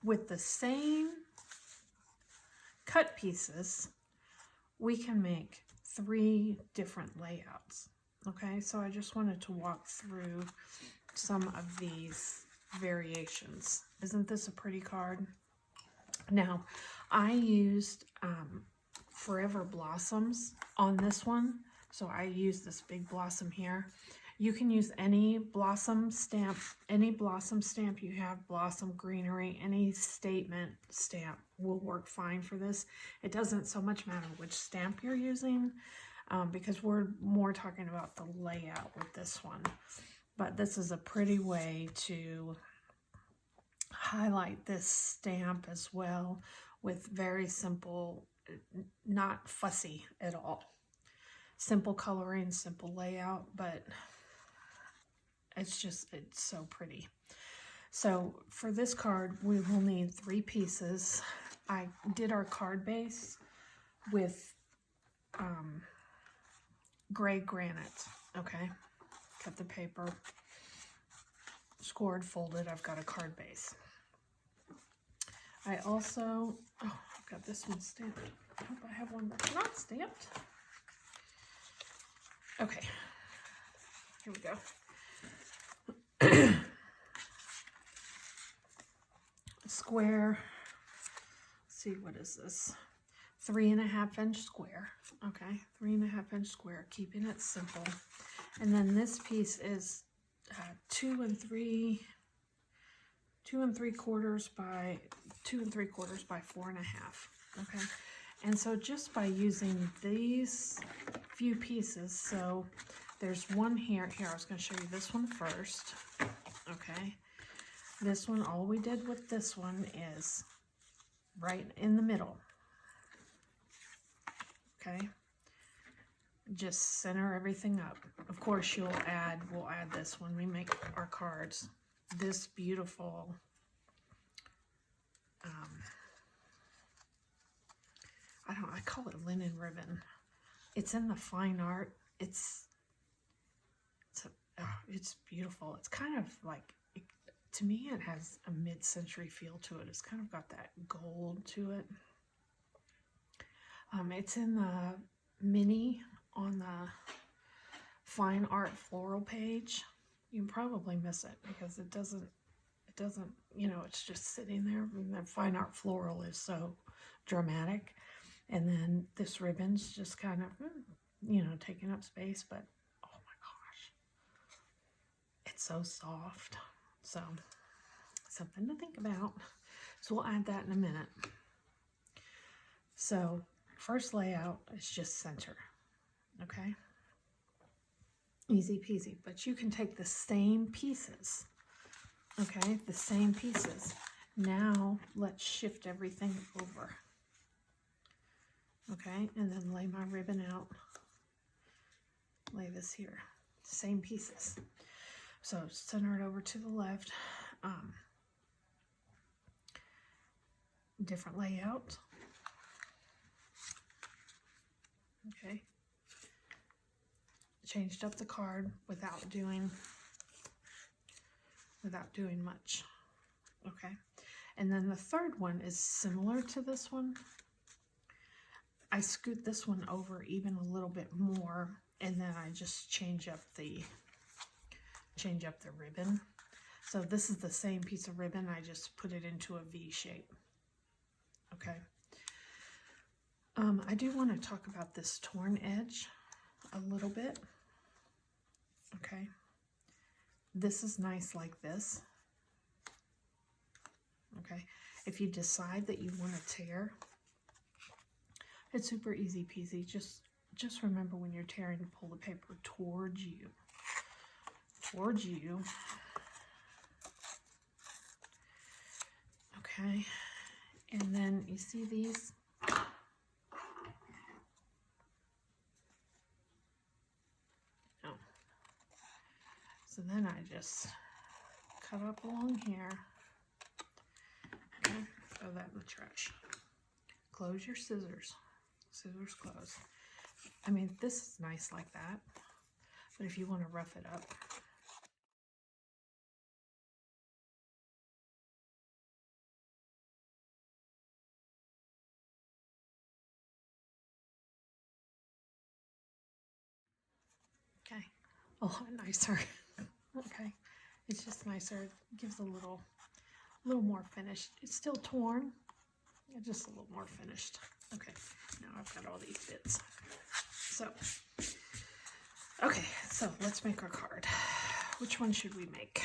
with the same cut pieces, we can make 3 different layouts. Okay, so I just wanted to walk through some of these variations. Isn't this a pretty card? Now, I used Forever Blossoms on this one. So I used this big blossom here. You can use any blossom stamp you have, blossom greenery, any statement stamp will work fine for this. It doesn't so much matter which stamp you're using, because we're more talking about the layout with this one. But this is a pretty way to highlight this stamp as well, with very simple, not fussy at all. Simple coloring, simple layout, but it's so pretty. So for this card, we will need 3 pieces. I did our card base with gray granite, okay? Cut the paper, scored, folded. I've got a card base. I also, I've got this one stamped. I hope I have one that's not stamped. Okay, here we go. Square, let's see, what is this? 3.5 inch square. Okay, 3.5 inch square, keeping it simple. And then this piece is 2 3/4 by 2 3/4 by 4.5. Okay, and so just by using these few pieces, so there's one here. I was going to show you this one first. Okay, this one, all we did with this one is right in the middle. Okay, just center everything up. Of course, we'll add this when we make our cards. This beautiful I call it linen ribbon. It's in the fine art. It's beautiful. It's kind of like, to me, it has a mid-century feel to it. It's kind of got that gold to it. It's in the mini on the fine art floral page. You can probably miss it because it doesn't, it's just sitting there. And that fine art floral is so dramatic. And then this ribbon's just kind of, taking up space, but oh my gosh, it's so soft. So, something to think about. So we'll add that in a minute. So, first layout is just center, okay? Easy peasy, but you can take the same pieces, okay? The same pieces. Now, let's shift everything over. Okay, and then lay my ribbon out. Lay this here. Same pieces. So center it over to the left. Different layout. Okay. Changed up the card without doing much. Okay. And then the third one is similar to this one. I scoot this one over even a little bit more, and then I just change up the ribbon. So this is the same piece of ribbon, I just put it into a V shape. Okay. I do want to talk about this torn edge a little bit. Okay. This is nice like this. Okay. If you decide that you want to tear, it's super easy peasy. Just remember when you're tearing to pull the paper towards you. Okay. And then you see these? Oh. So then I just cut up along here. Okay. Throw that in the trash. Close your scissors. Scissors close. I mean, this is nice like that, but if you want to rough it up, a lot nicer. Okay, it's just nicer. It gives a little more finished. It's still torn, just a little more finished. Okay, now I've got all these bits. So, okay, so let's make our card. Which one should we make?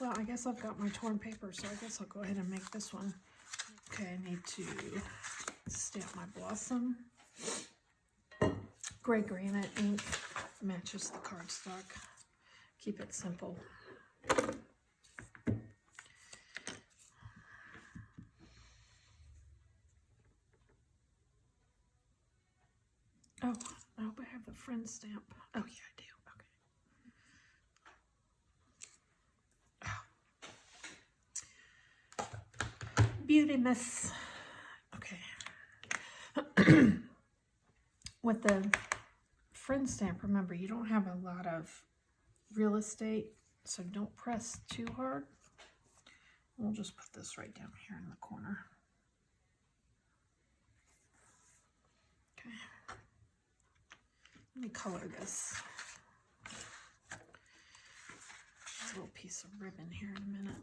Well, I guess I've got my torn paper, so I guess I'll go ahead and make this one. Okay, I need to stamp my blossom. Gray granite ink matches the cardstock. Keep it simple. Oh, I hope I have the friend stamp. Oh, yeah, I do. Okay. Beauty miss. Okay. With the friend stamp, remember, you don't have a lot of real estate, so don't press too hard. We'll just put this right down here in the corner. Okay. Let me color this. A little piece of ribbon here in a minute.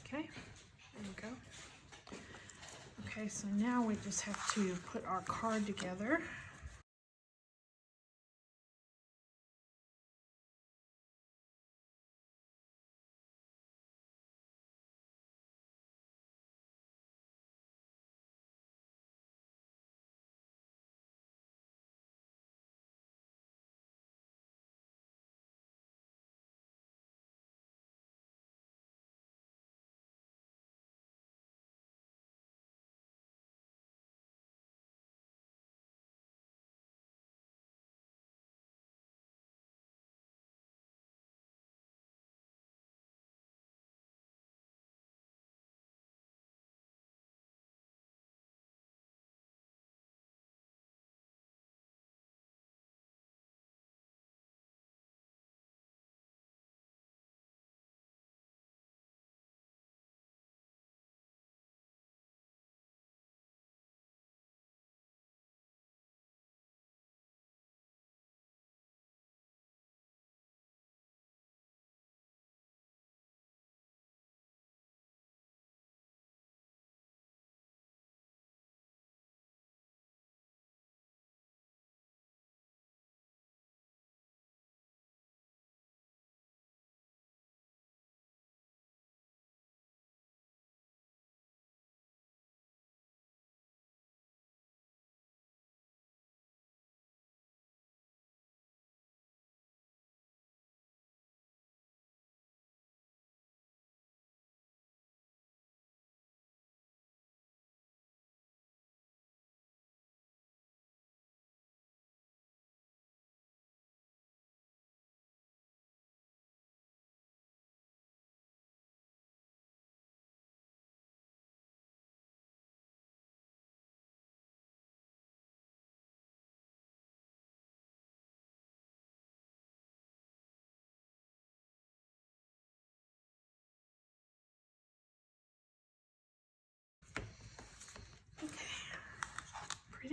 Okay, there you go. Okay, so now we just have to put our card together.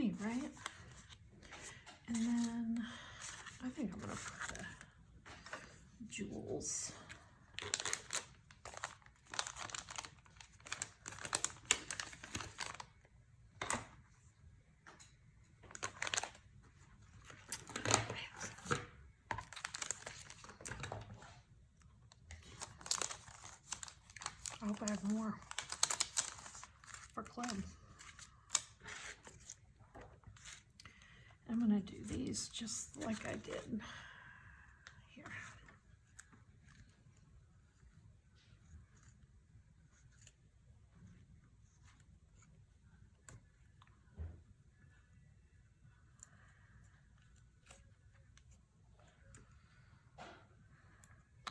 pretty, right? And then I think I'm gonna put the jewels. I hope I have more for club. I'm gonna do these just like I did here.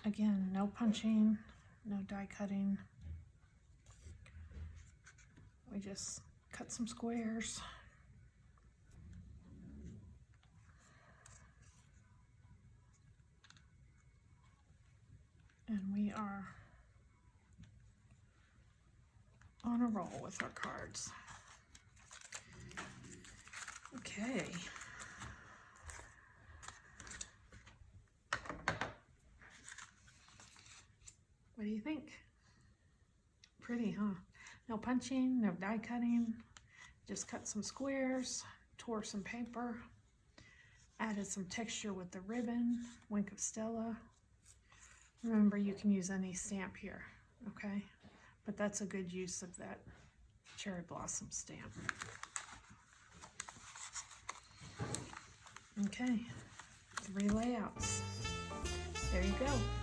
Again, no punching, no die cutting. We just cut some squares. And we are on a roll with our cards. Okay. What do you think? Pretty, huh? No punching, no die cutting. Just cut some squares, tore some paper, added some texture with the ribbon, Wink of Stella. Remember, you can use any stamp here, okay? But that's a good use of that cherry blossom stamp. Okay, 3 layouts. There you go.